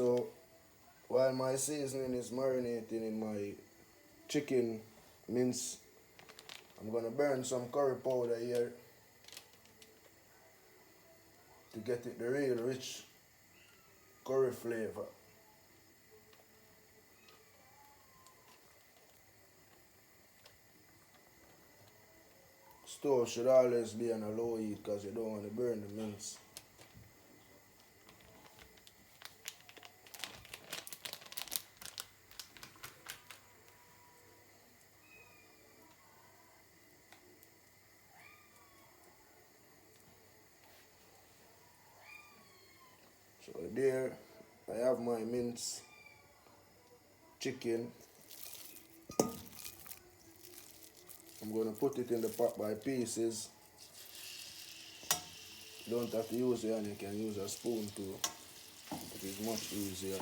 So while my seasoning is marinating in my chicken mince, I'm gonna burn some curry powder here to get it the real rich curry flavor. Stove should always be on a low heat because you don't want to burn the mince. So there I have my mince chicken. I'm gonna put it in the pot by pieces. You don't have to use your hand, you can use a spoon too. It is much easier.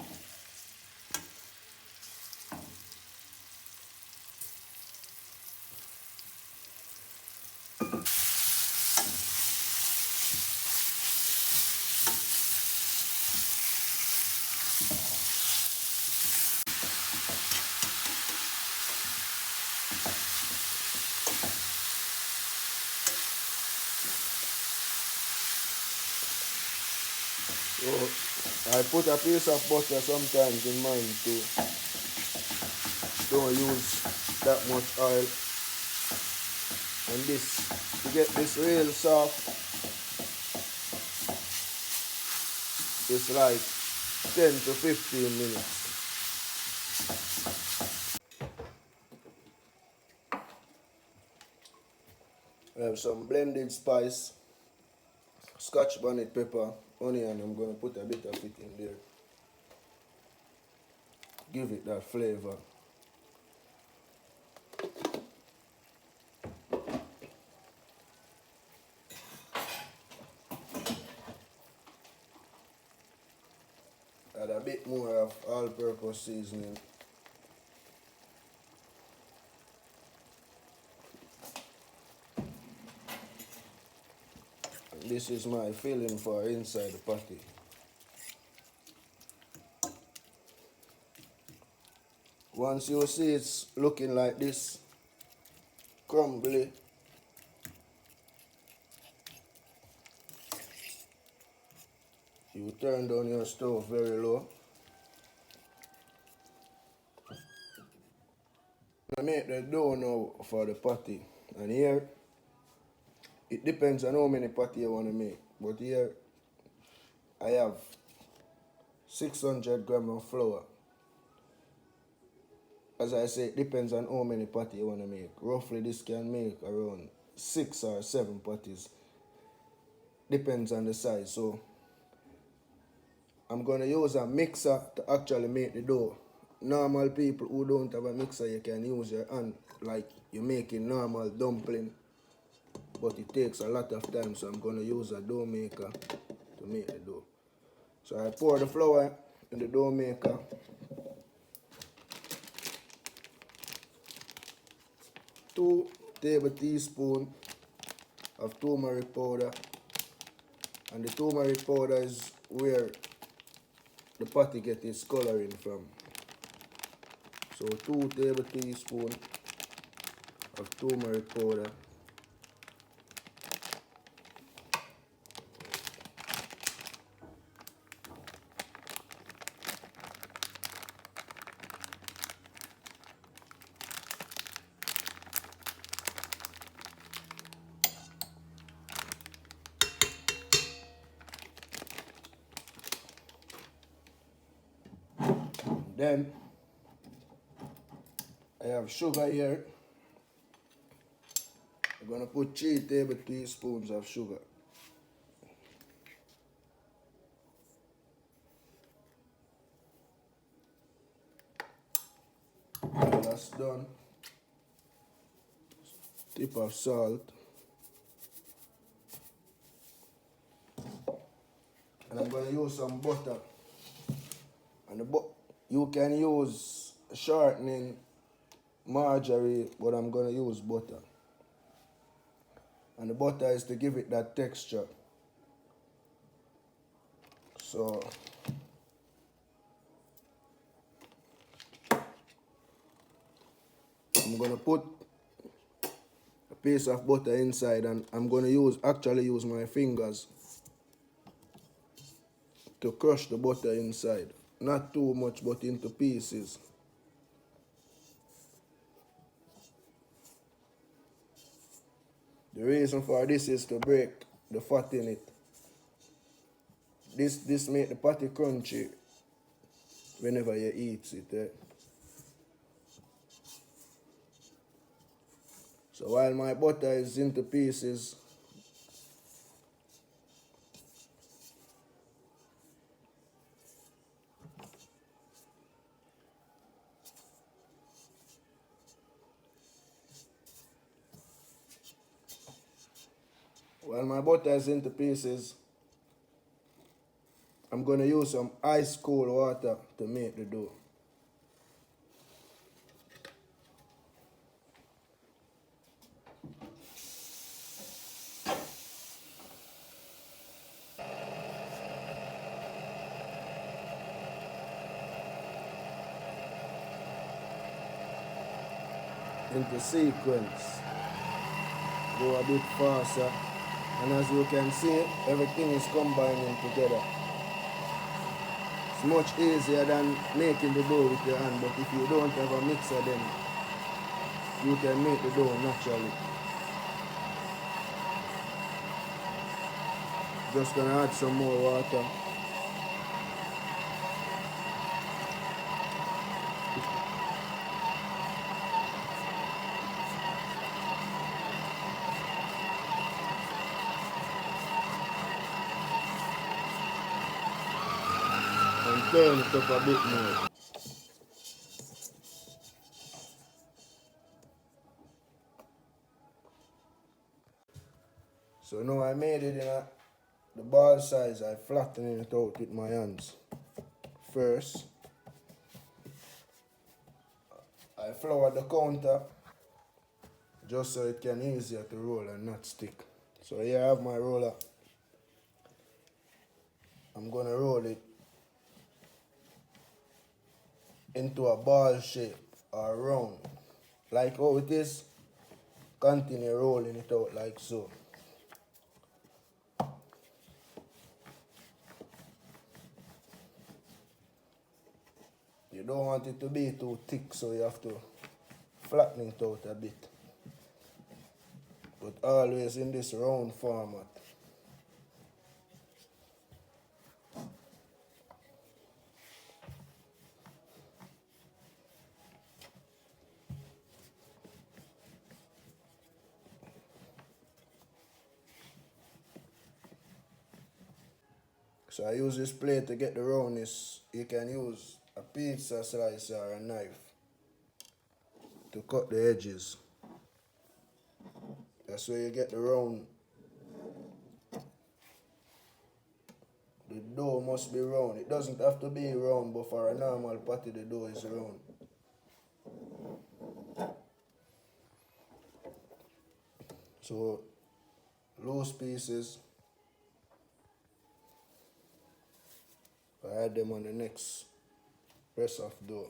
So I put a piece of butter sometimes in mine too. Don't use that much oil. And this, to get this real soft, it's like 10 to 15 minutes. I have some blended spice, scotch bonnet pepper, onion. I'm going to put a bit of it in there. Give it that flavor. Add a bit more of all-purpose seasoning. And this is my filling for inside the patty. Once you see it's looking like this, crumbly, you turn down your stove very low. I make the dough now for the patty, and here it depends on how many patty you want to make, but here I have 600 grams of flour. As I say, it depends on how many patty you want to make. Roughly this can make around 6 or 7 patties. Depends on the size. So I'm going to use a mixer to actually make the dough. Normal people who don't have a mixer, you can use your hand like you're making normal dumpling. But it takes a lot of time, so I'm going to use a dough maker to make the dough. So I pour the flour in the dough maker. 2 tablespoons of turmeric powder, and the turmeric powder is where the patty gets its coloring from. So 2 tablespoons of turmeric powder. Then I have sugar here. I'm going to put 3 tablespoons of sugar. When that's done, tip of salt. And I'm going to use some butter. And you can use shortening, margarine, but I'm going to use butter. And the butter is to give it that texture. So I'm gonna put a piece of butter inside, and I'm gonna actually use my fingers to crush the butter inside. Not too much, but into pieces. The reason for this is to break the fat in it. This make the patty crunchy whenever you eat it. So while my butter is into pieces, I'm going to use some ice cold water to make the dough. Into sequence, go a bit faster, and as you can see, everything is combining together. It's much easier than making the dough with your hand, but if you don't have a mixer, then you can make the dough naturally. Just gonna add some more water. And turn it up a bit more. So now I made it in the ball size. I flattened it out with my hands. First, I floured the counter just so it can easier to roll and not stick. So here I have my roller. I'm gonna roll it into a ball shape or round. Like how it is, continue rolling it out like so. You don't want it to be too thick, so you have to flatten it out a bit. But always in this round format. So I use this plate to get the roundness. You can use a pizza slicer or a knife to cut the edges. That's where you get the round. The dough must be round. It doesn't have to be round, but for a normal patty, the dough is round. So, loose pieces, I add them on the next press of dough.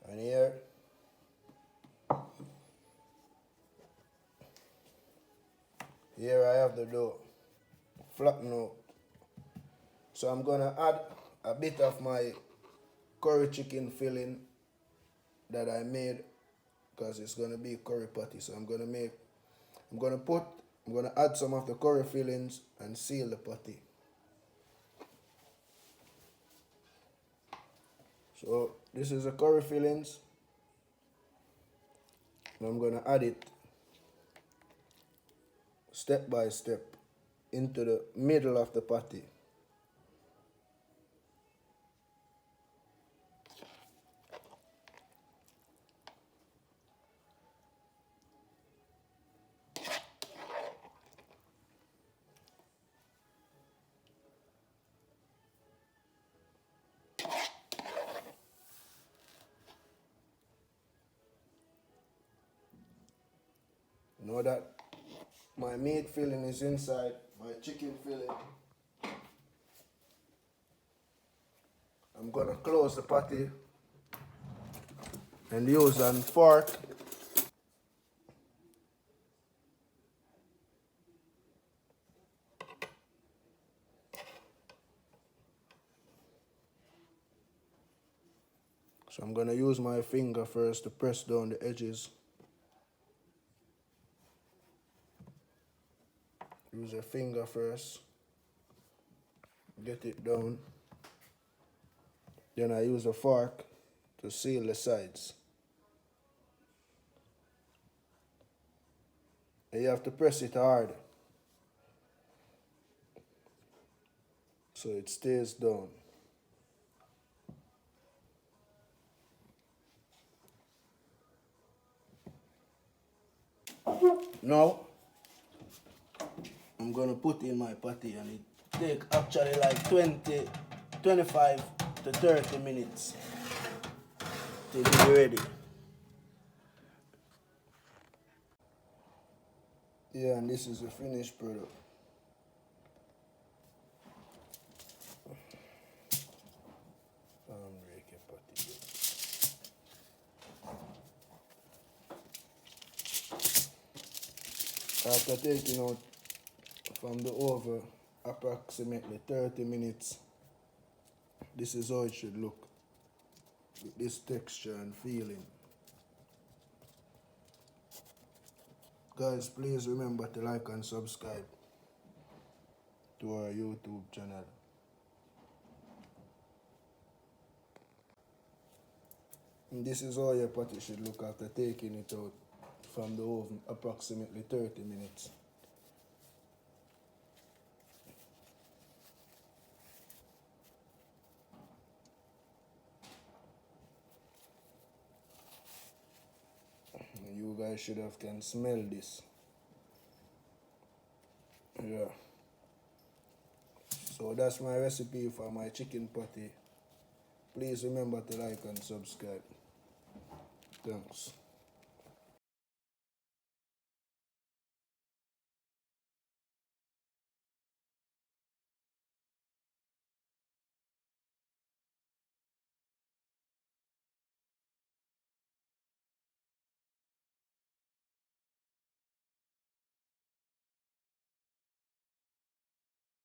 And here I have the dough flatten out. So I'm gonna add a bit of my curry chicken filling that I made, because it's gonna be curry patty. So I'm gonna add some of the curry fillings and seal the patty. So this is the curry fillings. And I'm gonna add it step by step into the middle of the patty. Now that my meat filling is inside, my chicken filling, I'm gonna close the patty and use a fork. So I'm gonna use my finger first to press down the edges. Use a finger first, get it down. Then I use a fork to seal the sides. And you have to press it hard so it stays down. Now I'm gonna put in my patty, and it take actually like 25 to 30 minutes till it be ready. Yeah, and this is the finished product. Patty. After taking out from the oven approximately 30 minutes, this is how it should look, with this texture and feeling. Guys, please remember to like and subscribe to our YouTube channel. And this is how your patty should look after taking it out from the oven approximately 30 minutes. You guys should have can smell this. Yeah. So that's my recipe for my chicken patty. Please remember to like and subscribe. Thanks.